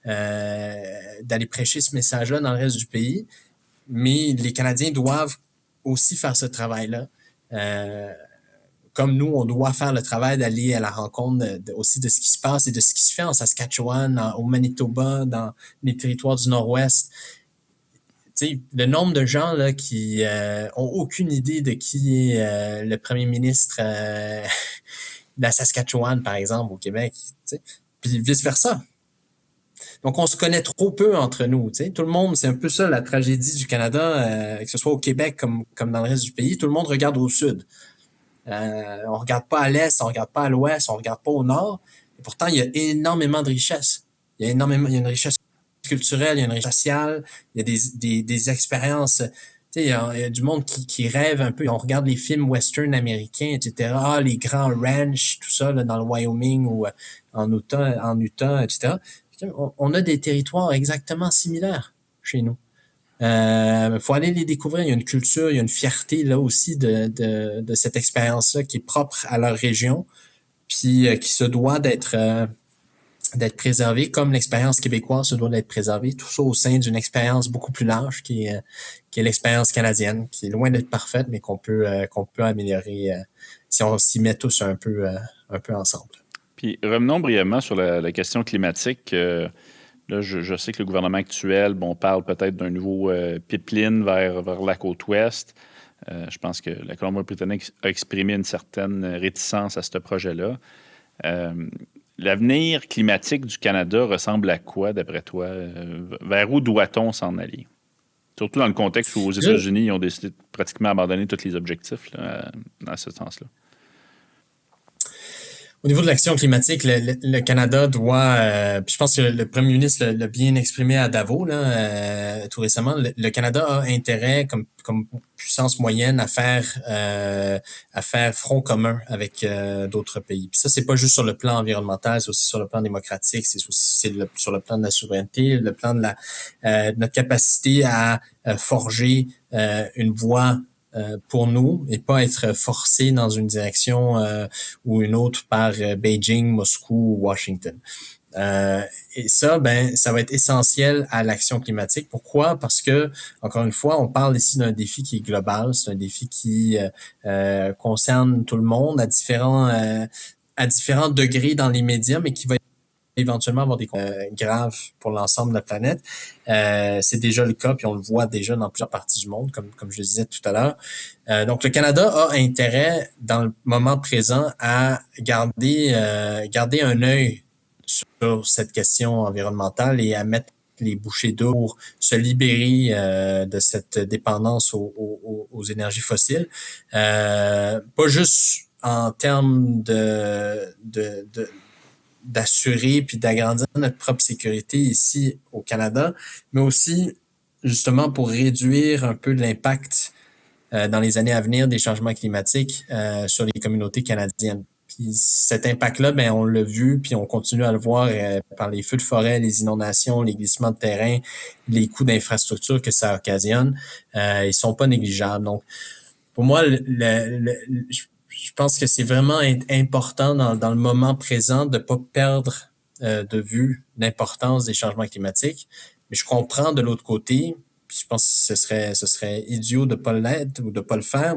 ce message-là dans le reste du pays, mais les Canadiens doivent aussi faire ce travail-là. Comme nous, on doit faire le travail d'aller à la rencontre aussi de ce qui se passe et de ce qui se fait en Saskatchewan, au Manitoba, dans les territoires du Nord-Ouest. Le nombre de gens là qui ont aucune idée de qui est le premier ministre de la Saskatchewan, par exemple, au Québec, puis vice-versa. Donc, on se connaît trop peu entre nous. Tout le monde, c'est un peu ça la tragédie du Canada, que ce soit au Québec comme dans le reste du pays, tout le monde regarde au sud. On regarde pas à l'est, on regarde pas à l'ouest, on regarde pas au nord. Et pourtant, il y a énormément de richesses. Il y a une richesse culturelle, il y a une richesse sociale, il y a des expériences. Il y a du monde qui rêve un peu. On regarde les films western américains, etc. Les grands ranchs, tout ça, là, dans le Wyoming ou en Utah, etc. On a des territoires exactement similaires chez nous. Faut aller les découvrir. Il y a une culture, il y a une fierté là aussi de cette expérience-là qui est propre à leur région, puis qui se doit d'être préservée, comme l'expérience québécoise se doit d'être préservée. Tout ça au sein d'une expérience beaucoup plus large qui est l'expérience canadienne, qui est loin d'être parfaite, mais qu'on peut améliorer si on s'y met tous un peu ensemble.
Puis revenons brièvement sur la question climatique. Là, je sais que le gouvernement actuel, parle peut-être d'un nouveau pipeline vers la côte ouest. Je pense que la Colombie-Britannique a exprimé une certaine réticence à ce projet-là. L'avenir climatique du Canada ressemble à quoi, d'après toi? Vers où doit-on s'en aller? Surtout dans le contexte où aux États-Unis, ils ont décidé de pratiquement abandonner tous les objectifs là, dans ce sens-là.
Au niveau de l'action climatique, le Canada doit, je pense que le premier ministre l'a bien exprimé à Davos là, tout récemment, le Canada a intérêt comme puissance moyenne à faire front commun avec d'autres pays. Puis ça, c'est pas juste sur le plan environnemental, c'est aussi sur le plan démocratique, c'est sur le plan de la souveraineté, le plan de notre capacité à forger une voie pour nous et pas être forcé dans une direction ou une autre par Beijing, Moscou ou Washington. Et ça, ça va être essentiel à l'action climatique. Pourquoi? Parce que, encore une fois, on parle ici d'un défi qui est global, c'est un défi qui concerne tout le monde à différents degrés dans les médias, mais qui va éventuellement avoir des graves pour l'ensemble de la planète. C'est déjà le cas, puis on le voit déjà dans plusieurs parties du monde, comme je le disais tout à l'heure. Donc, le Canada a intérêt, dans le moment présent, à garder un œil sur cette question environnementale et à mettre les bouchées d'eau pour se libérer de cette dépendance aux énergies fossiles. Pas juste en termes d'assurer puis d'agrandir notre propre sécurité ici au Canada, mais aussi justement pour réduire un peu l'impact dans les années à venir des changements climatiques sur les communautés canadiennes. Puis cet impact-là, on l'a vu, puis on continue à le voir par les feux de forêt, les inondations, les glissements de terrain, les coûts d'infrastructure que ça occasionne, ils sont pas négligeables. Donc, pour moi, je pense que c'est vraiment important dans le moment présent de pas perdre de vue l'importance des changements climatiques. Mais je comprends de l'autre côté, puis je pense que ce serait idiot de pas l'être ou de pas le faire,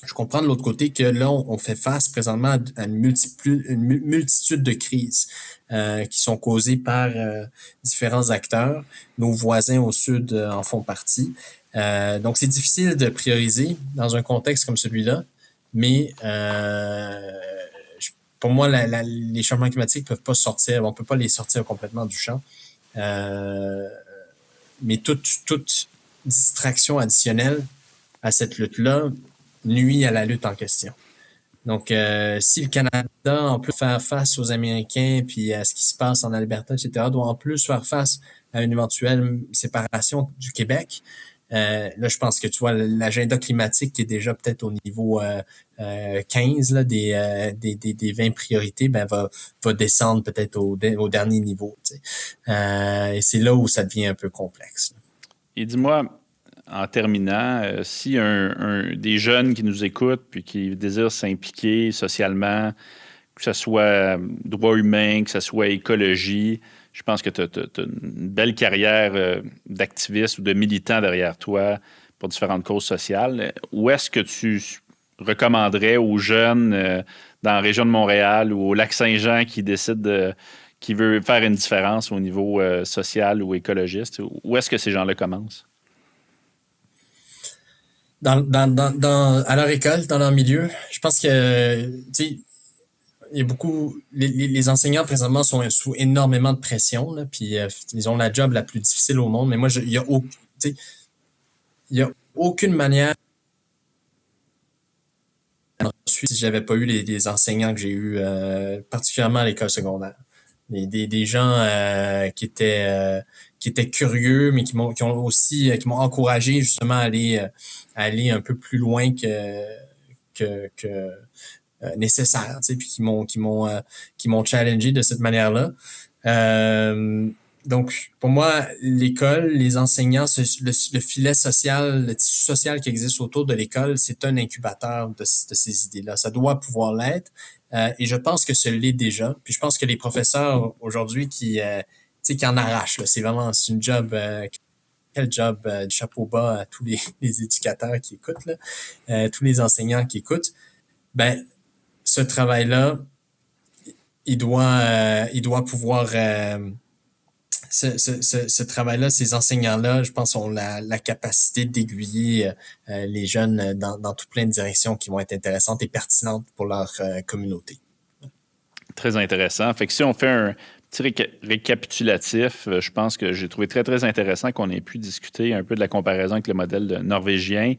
Je comprends de l'autre côté que là, on fait face présentement à une multitude de crises qui sont causées par différents acteurs. Nos voisins au sud en font partie. Donc, c'est difficile de prioriser dans un contexte comme celui-là, mais pour moi, les changements climatiques peuvent pas sortir, on peut pas les sortir complètement du champ. Mais toute distraction additionnelle à cette lutte-là nuit à la lutte en question. Donc, si le Canada, en plus, faire face aux Américains puis à ce qui se passe en Alberta, etc., doit en plus faire face à une éventuelle séparation du Québec, là, je pense que tu vois l'agenda climatique qui est déjà peut-être au niveau 15 là, des 20 priorités, ben va descendre peut-être au dernier niveau. Tu sais. Et c'est là où ça devient un peu complexe.
Et dis-moi, en terminant, si des jeunes qui nous écoutent puis qui désirent s'impliquer socialement, que ce soit droit humain, que ce soit écologie, je pense que tu as une belle carrière d'activiste ou de militant derrière toi pour différentes causes sociales. Où est-ce que tu recommanderais aux jeunes dans la région de Montréal ou au Lac-Saint-Jean qui veut faire une différence au niveau social ou écologiste? Où est-ce que ces gens-là commencent?
À leur école, dans leur milieu, je pense que, tu sais, il y a beaucoup, les enseignants présentement sont sous énormément de pression, là, puis ils ont la job la plus difficile au monde. Mais moi, il y a aucune manière si j'avais pas eu les enseignants que j'ai eus, particulièrement à l'école secondaire. Des gens qui étaient curieux, mais qui m'ont encouragé justement à aller un peu plus loin que nécessaire, tu sais, puis qui m'ont challengé de cette manière-là. Donc, pour moi, l'école, les enseignants, le filet social, le tissu social qui existe autour de l'école, c'est un incubateur de ces idées-là. Ça doit pouvoir l'être. Et je pense que ce l'est déjà. Puis je pense que les professeurs aujourd'hui qui en arrachent, là, c'est une job. Quel job du chapeau bas à tous les éducateurs qui écoutent, là, tous les enseignants qui écoutent. Ben, ce travail-là, il doit pouvoir ce travail-là, ces enseignants-là, je pense, ont la capacité d'aiguiller les jeunes dans tout plein de directions qui vont être intéressantes et pertinentes pour leur communauté.
Très intéressant. Fait que si on fait un petit récapitulatif, je pense que j'ai trouvé très, très intéressant qu'on ait pu discuter un peu de la comparaison avec le modèle norvégien,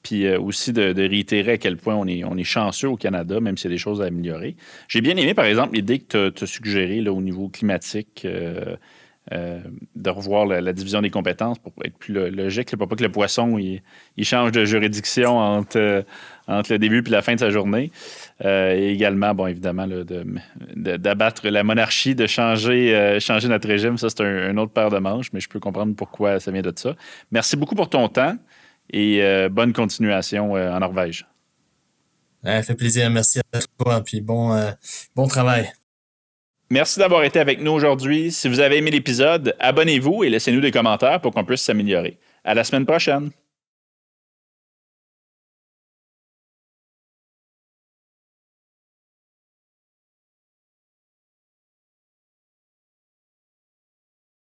puis aussi de réitérer à quel point on est chanceux au Canada, même s'il y a des choses à améliorer. J'ai bien aimé, par exemple, l'idée que tu as suggérée là, au niveau climatique, de revoir la division des compétences pour être plus logique. Pour pas que le poisson il change de juridiction entre le début et la fin de sa journée. Et également, bon, évidemment, là, d'abattre la monarchie, de changer notre régime. Ça, c'est un autre paire de manches, mais je peux comprendre pourquoi ça vient de ça. Merci beaucoup pour ton temps et bonne continuation en Norvège.
Ça fait plaisir. Merci à toi. Puis bon travail.
Merci d'avoir été avec nous aujourd'hui. Si vous avez aimé l'épisode, abonnez-vous et laissez-nous des commentaires pour qu'on puisse s'améliorer. À la semaine prochaine.